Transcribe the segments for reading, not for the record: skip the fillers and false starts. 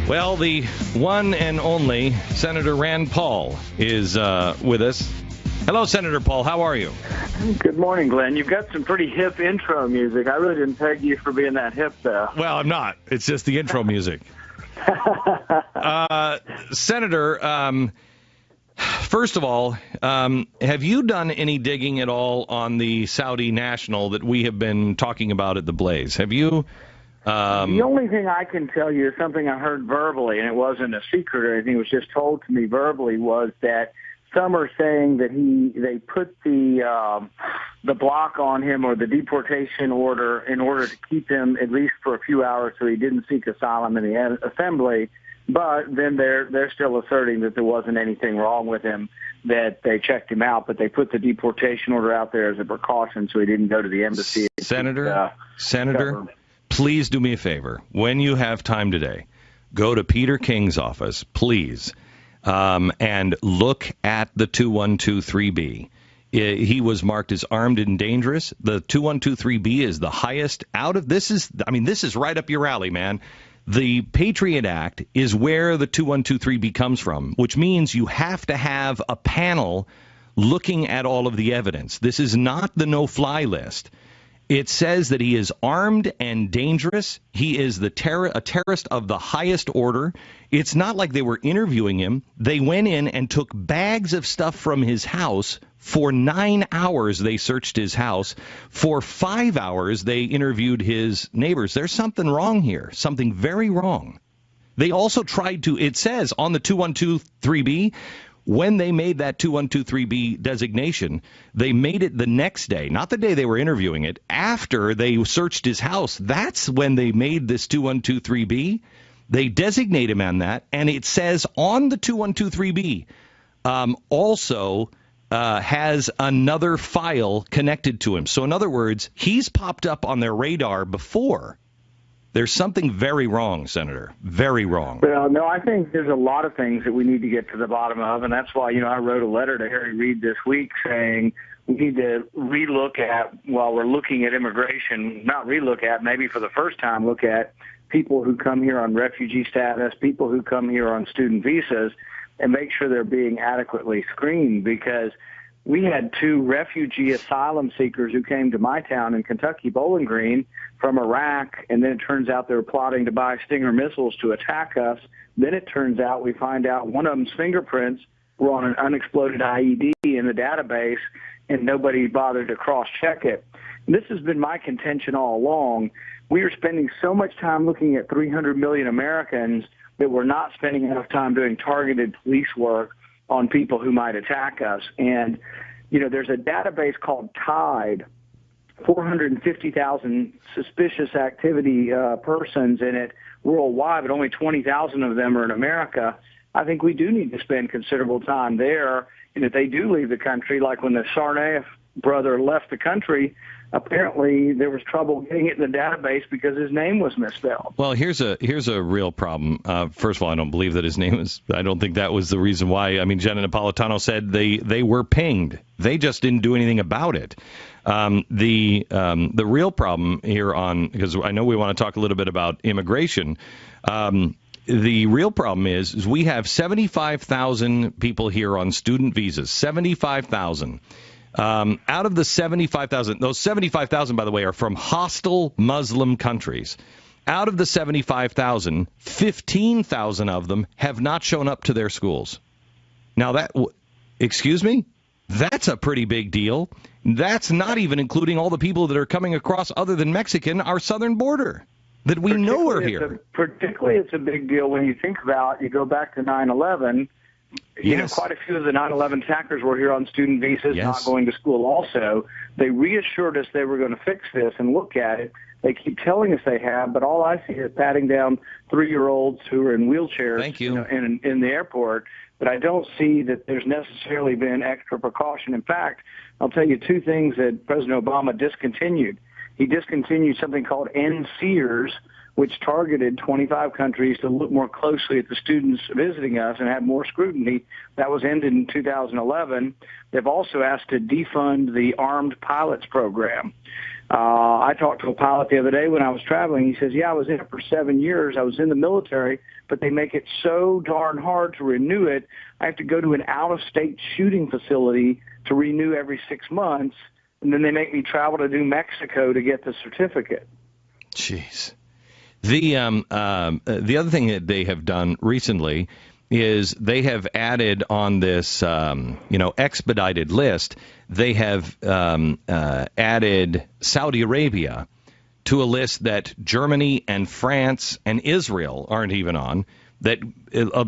Well, the one and only Senator Rand Paul is with us. Hello, Senator Paul. How are you? Good morning, Glenn. You've got some pretty hip intro music. I really didn't peg you for being that hip, though. Well, I'm not. It's just the intro music. Senator, first of all, have you done any digging at all on the Saudi national that we have been talking about at the Blaze? Have you? The only thing I can tell you is something I heard verbally, and it wasn't a secret or anything. It was just told to me verbally, was that some are saying that they put the block on him or the deportation order in order to keep him at least for a few hours so he didn't seek asylum in the assembly. But then they're still asserting that there wasn't anything wrong with him, that they checked him out, but they put the deportation order out there as a precaution so he didn't go to the embassy. Senator, please do me a favor. When you have time today, go to Peter King's office, please, and look at the 2123B. He was marked as armed and dangerous. The 2123B is the highest out of this is right up your alley, man. The Patriot Act is where the 2123B comes from, which means you have to have a panel looking at all of the evidence. This is not the no-fly list. It says that he is armed and dangerous. He is a terrorist of the highest order. It's not like they were interviewing him. They went in and took bags of stuff from his house. For 9 hours, they searched his house. For 5 hours, they interviewed his neighbors. There's something wrong here, something very wrong. They also tried to, it says on the 2123B, when they made that 2123B designation, they made it the next day, not the day they were interviewing it, after they searched his house. That's when they made this 2123B. They designate him on that, and it says on the 2123B also has another file connected to him. So in other words, he's popped up on their radar before. There's something very wrong, Senator. Very wrong. Well, no, I think there's a lot of things that we need to get to the bottom of, and that's why, I wrote a letter to Harry Reid this week saying we need to relook at, while we're looking at immigration, maybe for the first time, look at people who come here on refugee status, people who come here on student visas, and make sure they're being adequately screened, because we had 2 refugee asylum seekers who came to my town in Kentucky, Bowling Green, from Iraq, and then it turns out they were plotting to buy Stinger missiles to attack us. Then it turns out we find out one of them's fingerprints were on an unexploded IED in the database, and nobody bothered to cross-check it. And this has been my contention all along. We are spending so much time looking at 300 million Americans that we're not spending enough time doing targeted police work on people who might attack us. And, there's a database called TIDE, 450,000 suspicious activity persons in it worldwide, but only 20,000 of them are in America. I think we do need to spend considerable time there. And if they do leave the country, like when the Sarnaev brother left the country, apparently there was trouble getting it in the database because his name was misspelled. Well, here's a real problem. First of all, I don't believe that his name was. I don't think that was the reason why. I mean, Jenna Napolitano said they were pinged. They just didn't do anything about it. The real problem here because I know we want to talk a little bit about immigration. The real problem is we have 75,000 people here on student visas. 75,000. Out of the 75,000, those 75,000, by the way, are from hostile Muslim countries. Out of the 75,000, 15,000 of them have not shown up to their schools. Now excuse me? That's a pretty big deal. That's not even including all the people that are coming across, other than Mexican, our southern border, that we know are here. Particularly, it's a big deal when you think about, you go back to 9/11. Yes. Quite a few of the 9/11 attackers were here on student visas, yes, not going to school also. They reassured us they were going to fix this and look at it. They keep telling us they have, but all I see is patting down 3-year-olds who are in wheelchairs. Thank you. In the airport. But I don't see that there's necessarily been extra precaution. In fact, I'll tell you 2 things that President Obama discontinued. He discontinued something called NSEERS, which targeted 25 countries to look more closely at the students visiting us and have more scrutiny. That was ended in 2011. They've also asked to defund the Armed Pilots Program. I talked to a pilot the other day when I was traveling. He says, yeah, I was in it for 7 years. I was in the military, but they make it so darn hard to renew it. I have to go to an out-of-state shooting facility to renew every 6 months, and then they make me travel to New Mexico to get the certificate. Jeez. The other thing that they have done recently is they have added on this, expedited list, they have added Saudi Arabia to a list that Germany and France and Israel aren't even on, that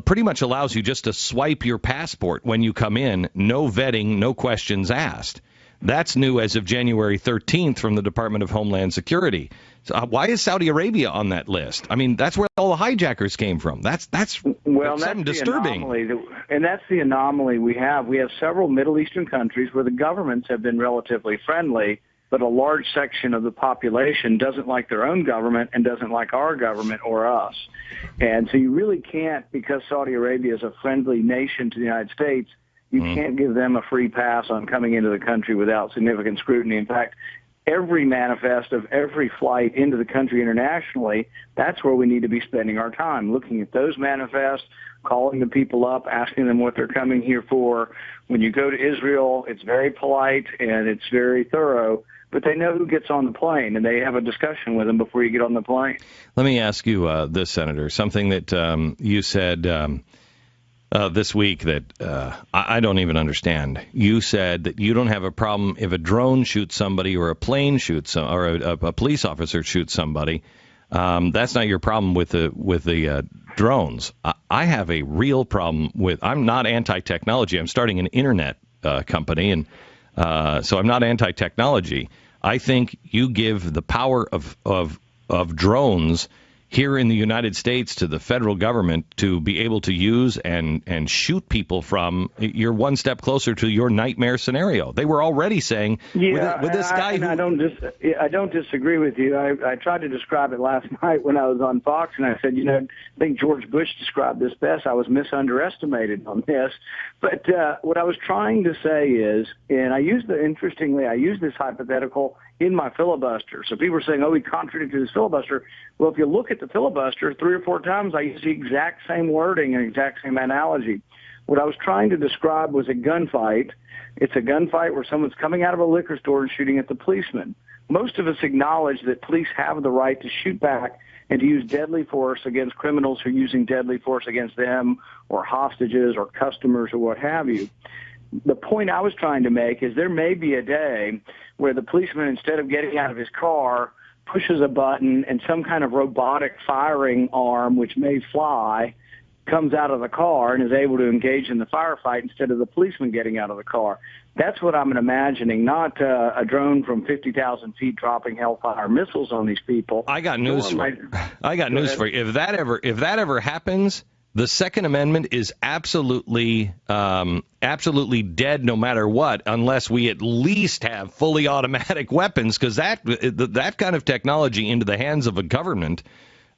pretty much allows you just to swipe your passport when you come in, no vetting, no questions asked. That's new as of January 13th from the Department of Homeland Security. So, why is Saudi Arabia on that list? I mean, that's where all the hijackers came from. That's something disturbing. And that's the anomaly we have. We have several Middle Eastern countries where the governments have been relatively friendly, but a large section of the population doesn't like their own government and doesn't like our government or us. And so you really can't, because Saudi Arabia is a friendly nation to the United States, you can't give them a free pass on coming into the country without significant scrutiny. In fact, every manifest of every flight into the country internationally, that's where we need to be spending our time, looking at those manifests, calling the people up, asking them what they're coming here for. When you go to Israel, it's very polite and it's very thorough, but they know who gets on the plane, and they have a discussion with them before you get on the plane. Let me ask you this, Senator, something that you said this week that I don't even understand. You said that you don't have a problem if a drone shoots somebody or a plane shoots or a police officer shoots somebody. That's not your problem with the drones. I have a real problem with. I'm not anti-technology. I'm starting an internet company, and so I'm not anti-technology. I think you give the power of drones here in the United States to the federal government to be able to use and shoot people from, you're one step closer to your nightmare scenario. They were already saying, with this guy I don't disagree with you. I tried to describe it last night when I was on Fox, and I said, I think George Bush described this best. I was misunderestimated on this. But what I was trying to say is, and I used this hypothetical in my filibuster. So people are saying, he contradicted his filibuster. Well, if you look at the filibuster, 3 or 4 times I use the exact same wording and exact same analogy. What I was trying to describe was a gunfight. It's a gunfight where someone's coming out of a liquor store and shooting at the policeman. Most of us acknowledge that police have the right to shoot back and to use deadly force against criminals who are using deadly force against them or hostages or customers or what have you. The point I was trying to make is there may be a day where the policeman, instead of getting out of his car, pushes a button and some kind of robotic firing arm, which may fly, comes out of the car and is able to engage in the firefight instead of the policeman getting out of the car. That's what I'm imagining, not a drone from 50,000 feet dropping Hellfire missiles on these people. I got news for you. If that ever happens, the Second Amendment is absolutely dead no matter what, unless we at least have fully automatic weapons, because that kind of technology into the hands of a government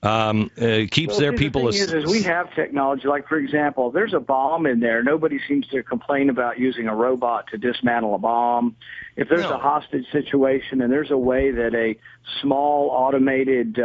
keeps their people. The thing is we have technology. Like, for example, if there's a bomb in there, nobody seems to complain about using a robot to dismantle a bomb. If there's a hostage situation and there's a way that a small automated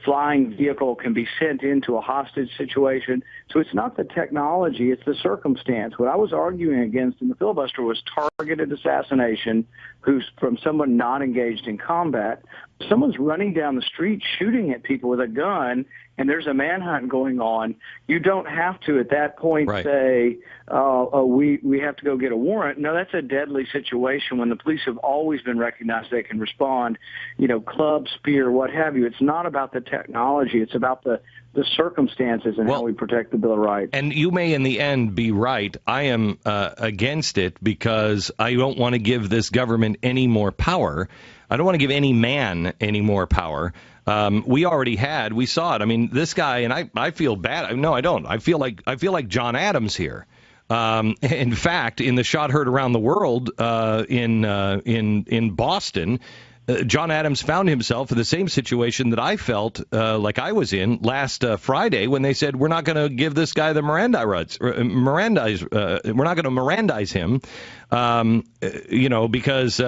flying vehicle can be sent into a hostage situation. So it's not the technology, it's the circumstance. What I was arguing against in the filibuster was targeted assassination who's from someone not engaged in combat. Someone's running down the street shooting at people with a gun, and there's a manhunt going on. You don't have to at that point say, we have to go get a warrant. No, that's a deadly situation when the police have always been recognized they can respond, club, spear, what have you. It's not about the technology. It's about the circumstances and how we protect the Bill of Rights. And you may in the end be right. I am against it because I don't want to give this government any more power. I don't want to give any man any more power. We saw it. I mean, this guy, and I feel bad. No, I don't. I feel like John Adams here. In fact, in the shot heard around the world in Boston, John Adams found himself in the same situation that I felt like I was in last Friday when they said we're not going to give this guy the Miranda rights. We're not going to Mirandize him, because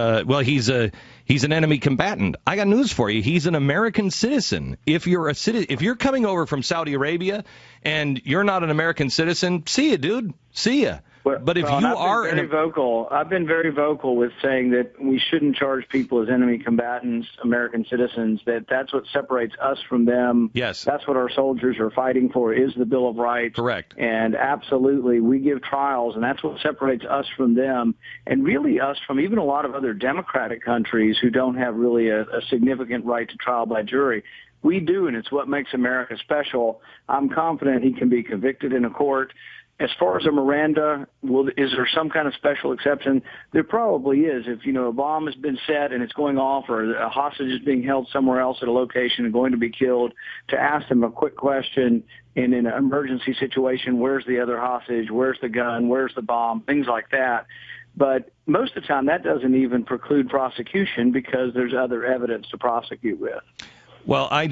He's an enemy combatant. I got news for you. He's an American citizen. If you're coming over from Saudi Arabia and you're not an American citizen, see ya, dude. See ya. But if you are I've been very vocal with saying that we shouldn't charge people as enemy combatants, American citizens, that's what separates us from them. Yes. That's what our soldiers are fighting for, is the Bill of Rights. Correct. And absolutely, we give trials, and that's what separates us from them, and really us from even a lot of other democratic countries who don't have really a significant right to trial by jury. We do, and it's what makes America special. I'm confident he can be convicted in a court. As far as a Miranda, is there some kind of special exception? There probably is. If, a bomb has been set and it's going off, or a hostage is being held somewhere else at a location and going to be killed, to ask them a quick question in an emergency situation, where's the other hostage, where's the gun, where's the bomb, things like that. But most of the time that doesn't even preclude prosecution because there's other evidence to prosecute with. Well, I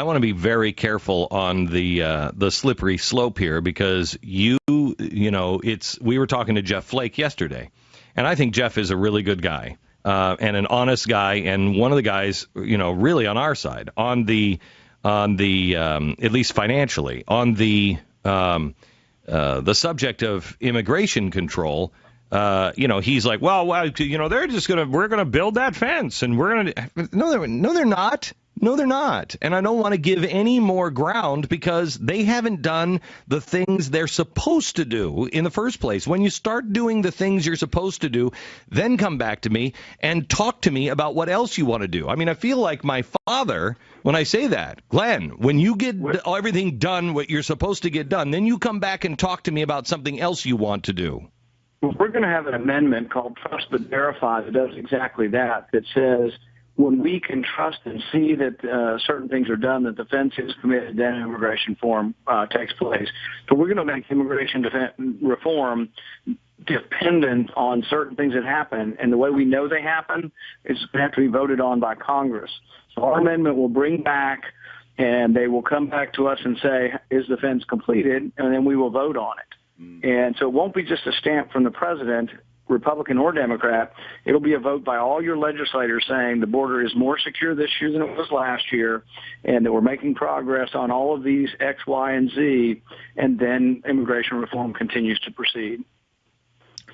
want to be very careful on the slippery slope here because we were talking to Jeff Flake yesterday, and I think Jeff is a really good guy and an honest guy, and one of the guys really on our side on the at least financially on the subject of immigration control. He's like, we're gonna build that fence and no, they're not. No, they're not. And I don't want to give any more ground because they haven't done the things they're supposed to do in the first place. When you start doing the things you're supposed to do, then come back to me and talk to me about what else you want to do. I mean, I feel like my father when I say that. Glenn, when you get everything done, what you're supposed to get done, then you come back and talk to me about something else you want to do. Well, we're going to have an amendment called Trust But Verify that does exactly that says when we can trust and see that certain things are done, that the offense is committed, then immigration reform takes place. So we're going to make immigration reform dependent on certain things that happen, and the way we know they happen is going to have to be voted on by Congress. So our amendment will bring back, and they will come back to us and say, is the offense completed, and then we will vote on it. And so it won't be just a stamp from the president, Republican or Democrat. It'll be a vote by all your legislators saying the border is more secure this year than it was last year, and that we're making progress on all of these X, Y, and Z, and then immigration reform continues to proceed.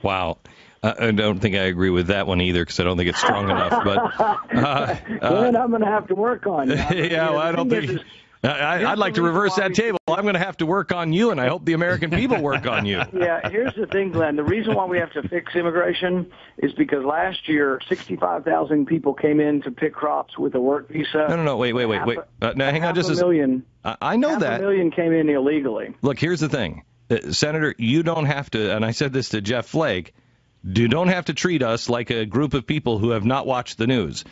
Wow. I don't think I agree with that one either because I don't think it's strong enough. But then I'm going to have to work on it. Yeah, well, I don't think... I'd like to reverse that table. I'm going to have to work on you, and I hope the American people work on you. Yeah, here's the thing, Glenn. The reason why we have to fix immigration is because last year 65,000 people came in to pick crops with a work visa. No, wait. Now, hang on just a second. I know that. 500,000 came in illegally. Look, here's the thing. Senator, you don't have to, and I said this to Jeff Flake, you don't have to treat us like a group of people who have not watched the news.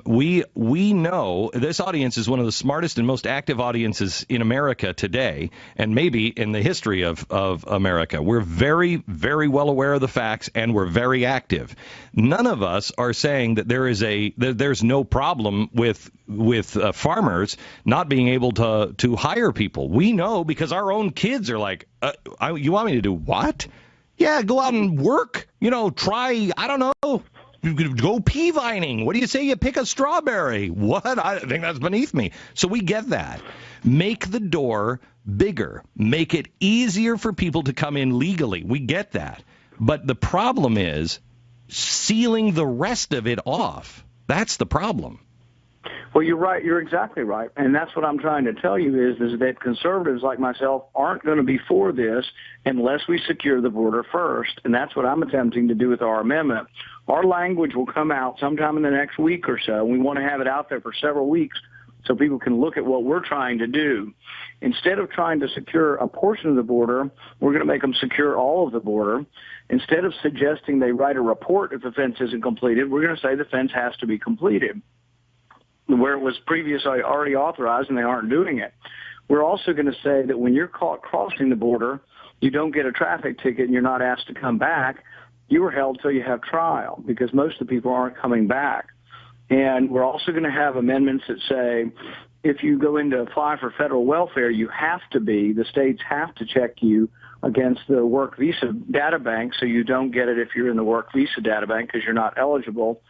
We know this audience is one of the smartest and most active audiences in America today, and maybe in the history of America. We're very, very well aware of the facts, and we're very active. None of us are saying that there's no problem with farmers not being able to hire people. We know because our own kids are like, you want me to do what? Yeah, go out and work. Try, I don't know. You could go pea vining. What do you say? You pick a strawberry. What? I think that's beneath me. So we get that. Make the door bigger. Make it easier for people to come in legally. We get that. But the problem is sealing the rest of it off. That's the problem. Well, you're right. You're exactly right. And that's what I'm trying to tell you is that conservatives like myself aren't going to be for this unless we secure the border first. And that's what I'm attempting to do with our amendment. Our language will come out sometime in the next week or so. We want to have it out there for several weeks so people can look at what we're trying to do. Instead of trying to secure a portion of the border, we're going to make them secure all of the border. Instead of suggesting they write a report if the fence isn't completed, we're going to say the fence has to be completed, where it was previously already authorized and they aren't doing it. We're also going to say that when you're caught crossing the border, you don't get a traffic ticket and you're not asked to come back. You are held till you have trial because most of the people aren't coming back. And we're also going to have amendments that say if you go in to apply for federal welfare, the states have to check you against the work visa data bank so you don't get it if you're in the work visa data bank because you're not eligible.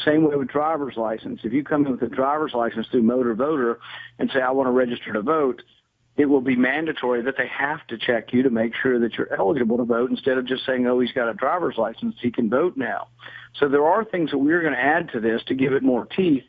Same way with driver's license. If you come in with a driver's license through Motor Voter and say, I want to register to vote, it will be mandatory that they have to check you to make sure that you're eligible to vote instead of just saying, oh, he's got a driver's license, he can vote now. So there are things that we're going to add to this to give it more teeth.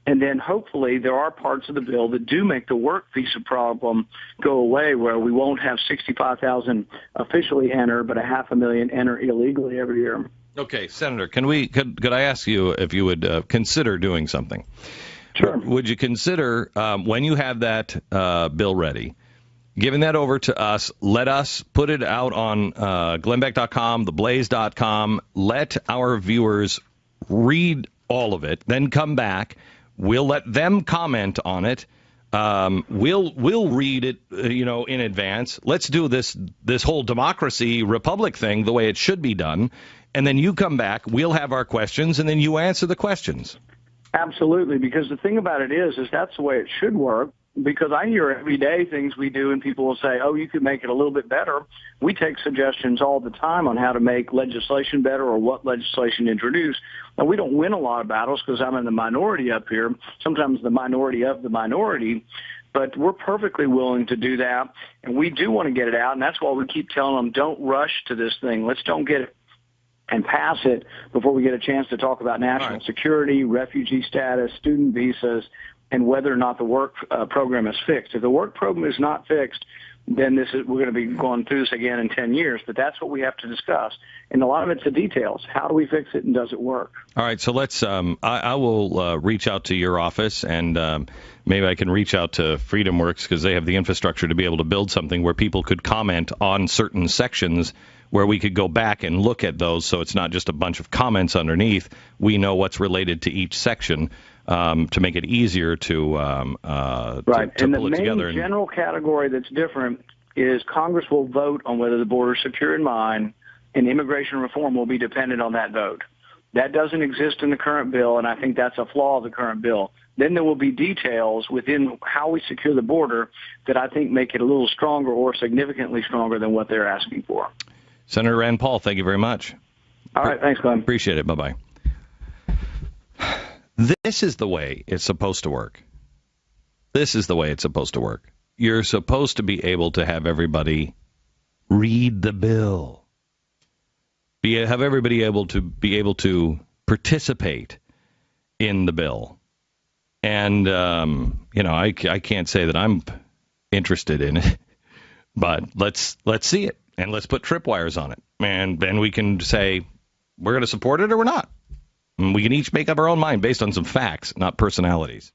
And then hopefully there are parts of the bill that do make the work visa problem go away, where we won't have 65,000 officially enter, but 500,000 enter illegally every year. Okay, Senator, could I ask you if you would consider doing something? Sure. Would you consider, when you have that bill ready, giving that over to us, let us put it out on glennbeck.com, theblaze.com, let our viewers read all of it, then come back. We'll let them comment on it. We'll read it, in advance. Let's do this whole democracy republic thing the way it should be done. And then you come back, we'll have our questions, and then you answer the questions. Absolutely, because the thing about it is that's the way it should work, because I hear every day things we do and people will say, oh, you could make it a little bit better. We take suggestions all the time on how to make legislation better or what legislation to introduce. Now, we don't win a lot of battles because I'm in the minority up here, sometimes the minority of the minority, but we're perfectly willing to do that, and we do want to get it out, and that's why we keep telling them, don't rush to this thing. Let's don't get it and pass it before we get a chance to talk about national security, refugee status, student visas, and whether or not the work program is fixed. If the work program is not fixed, then we're going to be going through this again in 10 years. But that's what we have to discuss. And a lot of it's the details. How do we fix it, and does it work? All right, so let's I will reach out to your office, and maybe I can reach out to FreedomWorks, because they have the infrastructure to be able to build something where people could comment on certain sections, where we could go back and look at those, so it's not just a bunch of comments underneath. We know what's related to each section, to make it easier to right. To and pull it the together. main general category that's different is Congress will vote on whether the border is secure and mine, and immigration reform will be dependent on that vote. That doesn't exist in the current bill, and I think that's a flaw of the current bill. Then there will be details within how we secure the border that I think make it a little stronger or significantly stronger than what they're asking for. Senator Rand Paul, thank you very much. All right, thanks, Glenn. Appreciate it. Bye-bye. This is the way it's supposed to work. This is the way it's supposed to work. You're supposed to be able to have everybody read the bill. Have everybody able to participate in the bill. And, I can't say that I'm interested in it, but let's see it. And let's put tripwires on it. And then we can say we're going to support it or we're not. And we can each make up our own mind based on some facts, not personalities.